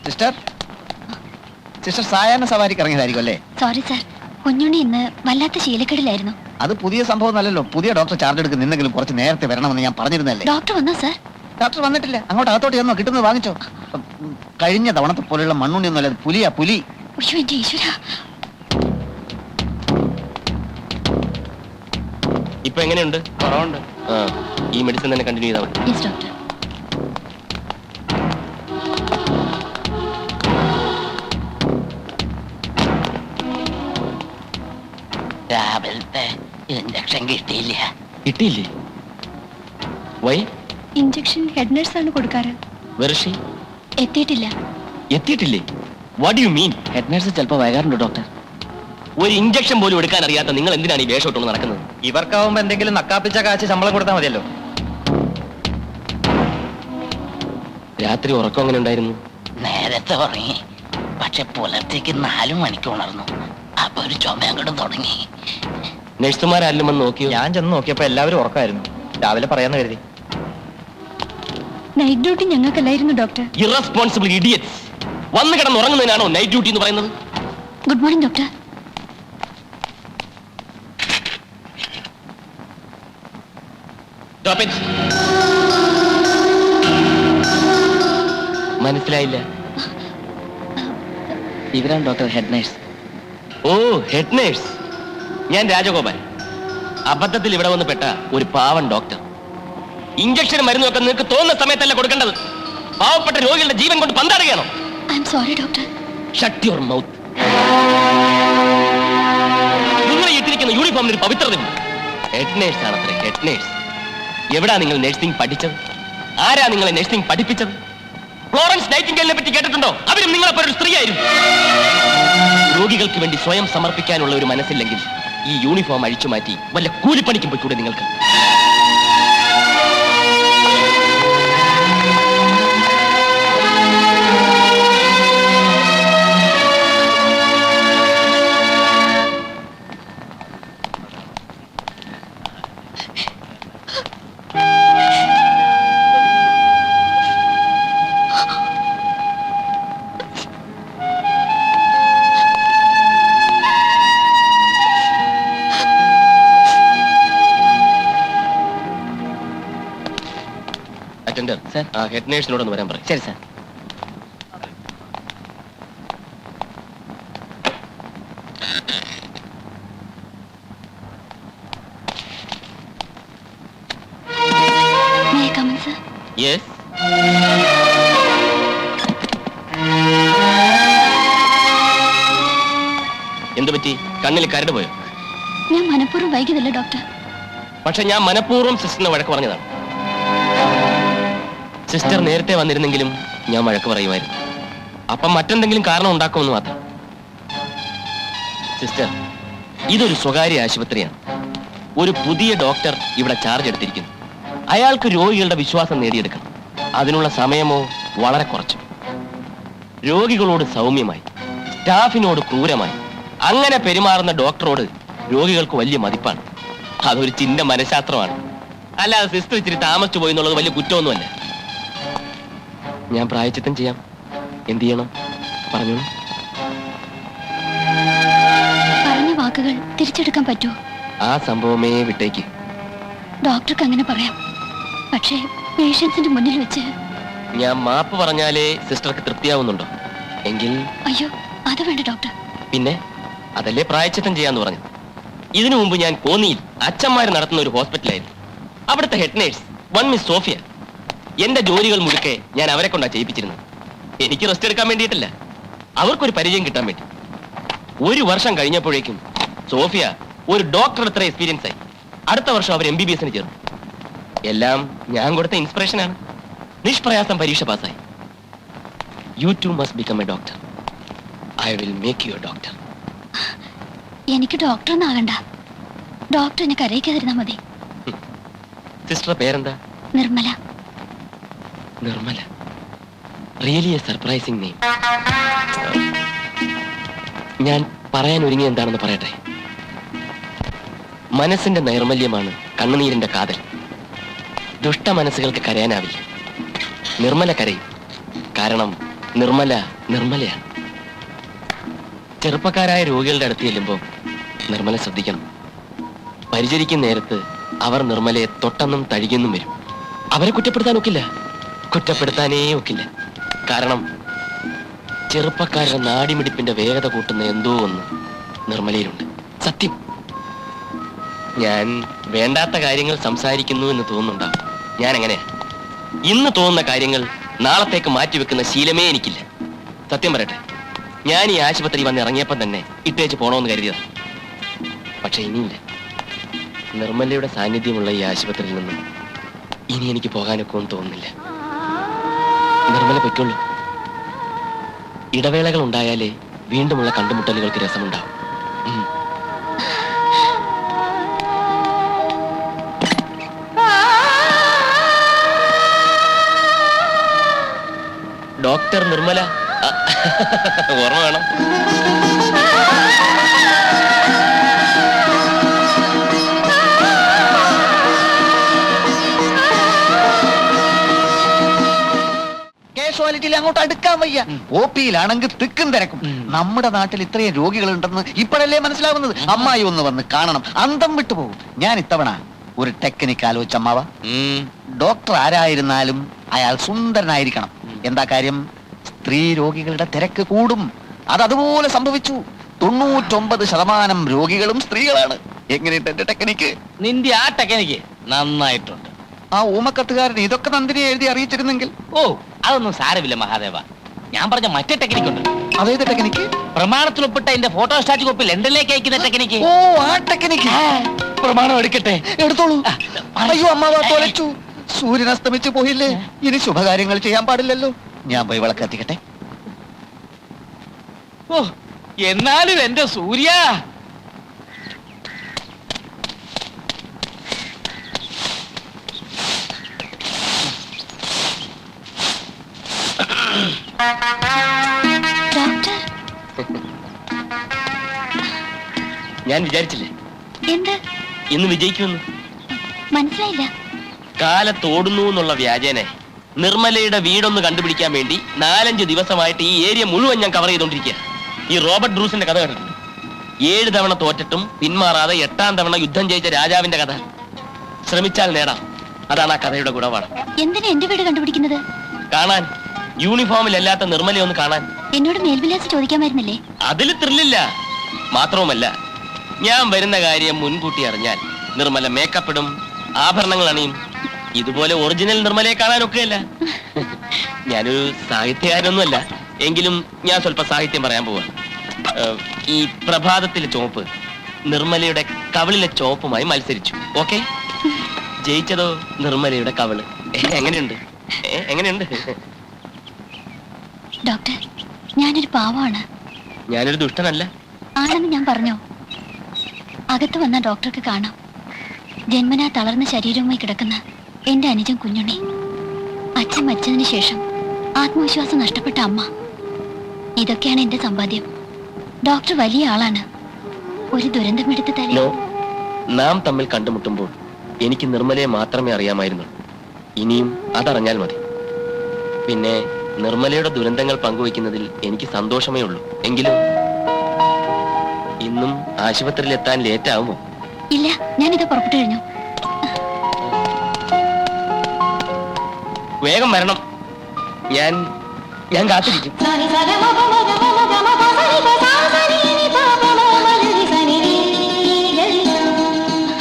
Sister sister സായാഹ്ന സവാരിക്ക് ഇറങ്ങിയതായിരിക്കും അല്ലേ? Sorry sir, Kunjunni ഇന്ന് വല്ലാത്ത ശീലക്കേടിലായിരുന്നു. അത് പുതിയ സംഭവം അല്ലല്ലോ. പുതിയ ഡോക്ടർ ചാർജ് എടുക്കുന്ന നിന്നെങ്കിലും കുറച്ച് നേരത്തെ വരണമെന്ന് ഞാൻ പറഞ്ഞിരുന്നല്ലേ. ഡോക്ടർ വന്നോ സാർ? ഡോക്ടർ വന്നിട്ടില്ല. അങ്ങോട്ട് അകത്തോട്ട് ചെന്നോ, കിട്ടുന്നത് വാങ്ങിച്ചോ. കഴിഞ്ഞ തവണത്തെ പോലെയുള്ള മണ്ണുണ്ണിയൊന്നും അല്ല, പുലിയാ പുലി. അയ്യോ എന്റെ ഈശ്വരാ. ഇപ്പൊ എങ്ങനെയുണ്ട്? കുറവുണ്ട്. ഈ മെഡിസിൻ തന്നെ കണ്ടിന്യൂ ചെയ്താൽ മതി. Yes doctor. രാവിലത്തെ ഇഞ്ചക്ഷൻ കിട്ടിയില്ല. കിട്ടിയില്ലേ? വൈ? ഇഞ്ചക്ഷൻ ഹെഡ് നഴ്സ് ആണ് കൊടുക്കാറ്. വെർഷി എത്തിയിട്ടില്ല. എത്തിയിട്ടില്ലേ? What you mean? Head nurse ചിലപ്പോൾ വൈകാറുണ്ട് ഡോക്ടർ. ഒരു ഇഞ്ചക്ഷൻ പോലും എടുക്കാൻ അറിയാത്ത നിങ്ങൾ എന്തിനാണ് ഈ വേഷം ഇട്ടുകൊണ്ട് നടക്കുന്നത്? ഇവർക്കാവുമ്പോ എന്തെങ്കിലും നക്കാപ്പിച്ച കാശ് ശമ്പളം കൊടുത്താൽ മതിയല്ലോ. രാത്രി ഉറക്കം എങ്ങനെ ഉണ്ടായിരുന്നു? നേരത്തെ ഉറങ്ങി, പക്ഷെ പുലർച്ചയ്ക്ക് 4 മണിക്ക് ഉണർന്നു. അപ്പൊ ഒരു ചുമയങ്ങോട്ടും തുടങ്ങി. നഴ്സുമാരെല്ലാം വന്ന് നോക്കിയോ? ഞാൻ ചെന്ന് നോക്കിയപ്പോ എല്ലാവരും ഉറക്കമായിരുന്നു. രാവിലെ പറയാന്ന് കരുതി. നൈറ്റ് ഡ്യൂട്ടി ഞങ്ങൾക്കല്ലായിരുന്നു ഡോക്ടർ. Irresponsible idiots. വന്ന് കിടന്ന് ഉറങ്ങുന്നതിനാണോ നൈറ്റ് ഡ്യൂട്ടി എന്ന് പറയുന്നത്? Good morning doctor. Stop it. മനസ്സിലായില്ല. ഇവരാണ് ഡോക്ടർ ഹെഡ് നഴ്സ്. ഓ, ഹെഡ് നേഴ്സ്. ഞാൻ രാജഗോപാൽ. അബദ്ധത്തിൽ ഇവിടെ വന്ന് പെട്ട ഒരു പാവൻ ഡോക്ടർ. ഇഞ്ചക്ഷൻ മരുന്നൊക്കെ നിങ്ങൾക്ക് തോന്നുന്ന സമയത്തല്ല കൊടുക്കേണ്ടത്. പാവപ്പെട്ട രോഗികളുടെ ജീവൻ കൊണ്ട് പന്താടുകയാണോ? I am sorry doctor. Shut your mouth. നിങ്ങൾ ഇട്ടിരിക്കുന്ന യൂണിഫോമിന് ഒരു പവിത്രതയുണ്ട്. ഹെഡ് നേഴ്സ് ആണത്രേ, ഹെഡ് നേഴ്സ്. എവിടാ നിങ്ങൾ നഴ്സിംഗ് പഠിച്ചത്? ആരാ നിങ്ങളെ നഴ്സിംഗ് പഠിപ്പിച്ചത്? ഫ്ലോറൻസ് നൈറ്റിംഗേലിനെ പറ്റി കേട്ടിട്ടുണ്ടോ? അവരും നിങ്ങളെപ്പോലെ ഒരു സ്ത്രീയായിരുന്നു. രോഗികൾക്ക് വേണ്ടി സ്വയം സമർപ്പിക്കാനുള്ള ഒരു മനസ്സില്ലെങ്കിൽ ഈ യൂണിഫോം അഴിച്ചു മാറ്റി വല്ല കൂലിപ്പണിക്കും പോയിക്കൂടെ നിങ്ങൾക്ക്? അറ്റൻഡർ, ഹെഡ് നേഴ്സിനോടൊന്ന് വരാൻ പറയും. ശരി sir. May I come in, sir? Yes. എന്തു പറ്റി? കണ്ണിൽ കരട് പോയോ? ഞാൻ മനഃപൂർവ്വം വൈകിയതല്ല ഡോക്ടർ. പക്ഷെ ഞാൻ മനഃപൂർവ്വം സിസ്റ്ററിനെ വഴക്ക് പറഞ്ഞതാണ്. സിസ്റ്റർ നേരത്തെ വന്നിരുന്നെങ്കിലും ഞാൻ വഴക്ക് പറയുമായിരുന്നു. അപ്പം മറ്റെന്തെങ്കിലും കാരണം ഉണ്ടാക്കുമെന്ന് മാത്രം. സിസ്റ്റർ, ഇതൊരു സ്വകാര്യ ആശുപത്രിയാണ്. ഒരു പുതിയ ഡോക്ടർ ഇവിടെ ചാർജ് എടുത്തിരിക്കുന്നു. അയാൾക്ക് രോഗികളുടെ വിശ്വാസം നേടിയെടുക്കണം. അതിനുള്ള സമയമോ വളരെ കുറച്ചു. രോഗികളോട് സൗമ്യമായി, സ്റ്റാഫിനോട് ക്രൂരമായി അങ്ങനെ പെരുമാറുന്ന ഡോക്ടറോട് രോഗികൾക്ക് വലിയ മതിപ്പാണ്. അതൊരു ചിന്ത മനഃശാസ്ത്രമാണ്. അല്ലാതെ സിസ്റ്റർ ഇച്ചിരി താമസിച്ചു പോയി എന്നുള്ളത് വലിയ കുറ്റമൊന്നുമല്ല. ഞാൻ പ്രായച്ചിത്തം ചെയ്യാം. എന്ത് ചെയ്യണം പറഞ്ഞു? പറഞ്ഞ വാക്കുകൾ തിരിച്ചെടുക്കാൻ പറ്റുമോ? ആ സംഭവമേ വിട്ടേക്ക്. ഡോക്ടർക്ക് അങ്ങനെ പറയാം, പക്ഷേ പേഷ്യൻസിന്റെ മുന്നിൽ വെച്ച് ഞാൻ മാപ്പ് പറഞ്ഞാലേ സിസ്റ്റർക്ക് തൃപ്തിയാവുന്നുണ്ടോ? എങ്കിൽ അയ്യോ അത് വേണ്ട ഡോക്ടർ. പിന്നെ അതല്ലേ പ്രായച്ചിത്തം ചെയ്യാന്ന് പറഞ്ഞു. ഇതിനു മുമ്പ് ഞാൻ കോന്നിയിൽ അച്ഛന്മാർ നടത്തുന്ന ഒരു ഹോസ്പിറ്റലായിരുന്നു. അവിടുത്തെ head nurse one miss Sophia. എന്റെ ജോലികൾ മുഴുക്കെ ഞാൻ അവരെ കൊണ്ടാ ചെയ്യിപ്പിച്ചിരുന്നത്. എനിക്ക് റെസ്റ്റ് എടുക്കാൻ വേണ്ടിയിട്ടല്ല, അവർക്കൊരു പരിചയം കിട്ടാൻ വേണ്ടി. 1 വർഷം കഴിഞ്ഞപ്പോഴേക്കും സോഫിയ ഒരു ഡോക്ടർ അത്ര എക്സ്പീരിയൻസ് ആയി. അടുത്ത വർഷം അവർ MBBSന് ചേർന്നു. എല്ലാം ഞാൻ കൊടുത്ത ഇൻസ്പിറേഷനാണ്. നിഷ്പ്രയാസം പരീക്ഷ പാസ്സായി. You too must become a doctor. I will make you a doctor. എനിക്ക് ഡോക്ടറൊന്നും ആകണ്ട. ഡോക്ടർ എന്നെ കരയിക്കാതിരുന്നാ മതി. സിസ്റ്റർ പേരെന്താ? Nirmala. Nirmala. Really a surprising name. ഞാൻ പറയാൻ ഒരുങ്ങി എന്താണെന്ന് പറയട്ടെ. മനസ്സിന്റെ നൈർമല്യമാണ് കണ്ണുനീരിന്റെ കാതൽ. ദുഷ്ട മനസ്സുകൾക്ക് കരയാനാവില്ല. നിർമ്മല കരയും. കാരണം നിർമ്മലയാണ്. ചെറുപ്പക്കാരായ രോഗികളുടെ അടുത്ത് ചെല്ലുമ്പോൾ നിർമ്മല ശ്രദ്ധിക്കണം. പരിചരിക്കുന്ന നേരത്ത് അവർ നിർമ്മലയെ തൊട്ടെന്നും തഴുകിയെന്നും വരും. അവരെ കുറ്റപ്പെടുത്താൻ ഒക്കില്ല, കുറ്റപ്പെടുത്താനേ ഒക്കില്ല. കാരണം ചെറുപ്പക്കാരുടെ നാടിമിടിപ്പിന്റെ വേഗത കൂട്ടുന്ന എന്തോ ഒന്ന് നിർമ്മലയിലുണ്ട്. സത്യം. ഞാൻ വേണ്ടാത്ത കാര്യങ്ങൾ സംസാരിക്കുന്നു എന്ന് തോന്നുന്നുണ്ടാവും. ഞാൻ എങ്ങനെയാ? ഇന്ന് തോന്നുന്ന കാര്യങ്ങൾ നാളത്തേക്ക് മാറ്റിവെക്കുന്ന ശീലമേ എനിക്കില്ല. സത്യം പറയട്ടെ, ഞാൻ ഈ ആശുപത്രി വന്ന് ഇറങ്ങിയപ്പം തന്നെ ഇട്ടേച്ച് പോണമെന്ന് കരുതിയതാ. പക്ഷെ ഇനിയില്ല. നിർമ്മലയുടെ സാന്നിധ്യമുള്ള ഈ ആശുപത്രിയിൽ നിന്നും ഇനി എനിക്ക് പോകാനൊക്കെ ഒന്നും തോന്നുന്നില്ല. നിർമ്മല പൊയ്ക്കൊള്ളൂ. ഇടവേളകൾ ഉണ്ടായാലേ വീണ്ടുമുള്ള കണ്ടുമുട്ടലുകൾക്ക് രസമുണ്ടാവും. ഡോക്ടർ നിർമ്മല, ഓർമ്മ വേണം. കാഷ്വാലിറ്റിയിൽ അങ്ങോട്ട് അടുക്കാൻ വയ്യ. OP-യിലാണെങ്കിൽ തിക്കും തിരക്കും. നമ്മുടെ നാട്ടിൽ ഇത്രയും രോഗികളുണ്ടെന്ന് ഇപ്പോഴല്ലേ മനസ്സിലാവുന്നത്. അമ്മായി ഒന്ന് വന്ന് കാണണം, അന്തം വിട്ടുപോകും. ഞാൻ ഇത്തവണ ഒരു ടെക്നിക്ക് ആലോചിച്ച അമ്മാവ. ഡോക്ടർ ആരായിരുന്നാലും അയാൾ സുന്ദരനായിരിക്കണം. എന്താ കാര്യം? സ്ത്രീ രോഗികളുടെ തിരക്ക് കൂടും. അതുപോലെ സംഭവിച്ചു. 99% രോഗികളും സ്ത്രീകളാണ്. എങ്ങനെയുണ്ട് എന്റെ ടെക്നിക്ക്? നിന്റെ ആ ടെക്നിക്ക് നന്നായിട്ടുണ്ട്. ആ ഊമക്കത്തുകാരൻ ഇതൊക്കെ നന്ദിനെ എഴുതി അറിയിച്ചിരുന്നെങ്കിൽ. ഓ, അതൊന്നും സാരമില്ല മഹാദേവ. ഞാൻ പറഞ്ഞ മറ്റേ ടെക്നിക്ക് ഉണ്ട്. അതേത് ടെക്നിക്ക്? പ്രമാണത്തിൽ ഒപ്പിട്ട എന്റെ ഫോട്ടോസ്റ്റാറ്റ് കോപ്പി ലണ്ടനിലേക്ക് അയക്കുന്ന ടെക്നിക്ക്. ഓ, ആ ടെക്നിക്ക്. പ്രമാണം എടുക്കട്ടെ? എടുത്തോളൂ. അയ്യോ അമ്മാവ, തൊലച്ചു. സൂര്യൻ അസ്തമിച്ചു പോയില്ലേ? ഇനി ശുഭകാര്യങ്ങൾ ചെയ്യാൻ പാടില്ലല്ലോ. ഞാൻ പോയി വിളക്ക് കത്തിക്കട്ടെ. ഓ, എന്നാലും എന്റെ സൂര്യ. ഡോക്ടർ, ഞാൻ വിചാരിച്ചില്ലേ എന്ത്? ഇന്ന് വിജയിക്കുമെന്ന്. മനസ്സിലായില്ല. കാലത്തോടുന്നു എന്നുള്ള വ്യാജേനെ നിർമ്മലയുടെ വീടൊന്ന് കണ്ടുപിടിക്കാൻ വേണ്ടി 4-5 ദിവസമായിട്ട് ഈ ഏരിയ മുഴുവൻ ഞാൻ കവർ ചെയ്തോണ്ടിരിക്കുക. ഈ റോബർട്ട് ബ്രൂസിന്റെ കഥ കേട്ടിട്ടുണ്ട്. 7 തവണ തോറ്റിട്ടും പിന്മാറാതെ 8ാം തവണ യുദ്ധം ജയിച്ച രാജാവിന്റെ കഥ. ശ്രമിച്ചാൽ നേടാം. അതാണ് ആ കഥയുടെ ഗുണപാഠം. എന്തിനാ എന്റെ വീട് കണ്ടുപിടിക്കുന്നത്? കാണാൻ. യൂണിഫോമിലല്ലാത്ത നിർമ്മലയെ ഒന്ന് കാണാൻ. എന്നോട് മേൽവിലാസം ചോദിക്കാമായിരുന്നില്ലേ? അതിൽ ത്രില്ലില്ല. മാത്രവുമല്ല, ഞാൻ വരുന്ന കാര്യം മുൻകൂട്ടി അറിഞ്ഞാൽ നിർമ്മല മേക്കപ്പ് ഇടും, ആഭരണങ്ങൾ അണിയും. ഇതുപോലെ ഒറിജിനൽ നിർമ്മലയെ കാണാനൊക്കെയല്ല. ഞാനൊരു സാഹിത്യകാരനൊന്നുമല്ല, എങ്കിലും ഞാൻ സ്വല്പം സാഹിത്യം പറയാൻ പോവാ. ഈ പ്രഭാതത്തിലെ ചുവപ്പ് നിർമ്മലയുടെ കവിളിലെ ചുവപ്പുമായി മത്സരിച്ചു. ഓക്കെ? ജയിച്ചതോ നിർമ്മലയുടെ കവിള്. എങ്ങനെയുണ്ട്? എങ്ങനെയുണ്ട്? ഡോക്ടർ, ഞാനൊരു പാവമാണ്. ഞാനൊരു ദുഷ്ടനല്ല. ആണെന്ന് ഞാൻ പറഞ്ഞോ? അകത്ത് വന്ന ഡോക്ടർക്ക് കാണാം. ജന്മനാ തളർന്ന ശരീരവുമായി കിടക്കുന്ന എന്റെ അനുജൻ കുഞ്ഞുണ്ണി. അച്ഛൻ മരിച്ചതിന് ശേഷം ആത്മവിശ്വാസം നഷ്ടപ്പെട്ട അമ്മ. ഇതൊക്കെയാണ് എന്റെ സമ്പാദ്യം. ഡോക്ടർ വലിയ ആളാണ്. ഒരു ദുരന്തമെടുത്ത് തരേ. നോ, നാം തമ്മിൽ കണ്ടുമുട്ടുമ്പോൾ എനിക്ക് നിർമ്മലയെ മാത്രമേ അറിയാമായിരുന്നു. ഇനിയും അതറിഞ്ഞാൽ മതി. പിന്നെ നിർമ്മലയുടെ ദുരന്തങ്ങൾ പങ്കുവയ്ക്കുന്നതിൽ എനിക്ക് സന്തോഷമേ ഉള്ളൂ. എങ്കിലും ഇന്നും ആശുപത്രിയിൽ എത്താൻ ലേറ്റ് ആവുമോ? ഇല്ല, ഞാനിത് പുറപ്പെട്ടു കഴിഞ്ഞു. വേഗം വരണം. ഞാൻ കാത്തിരിക്കും.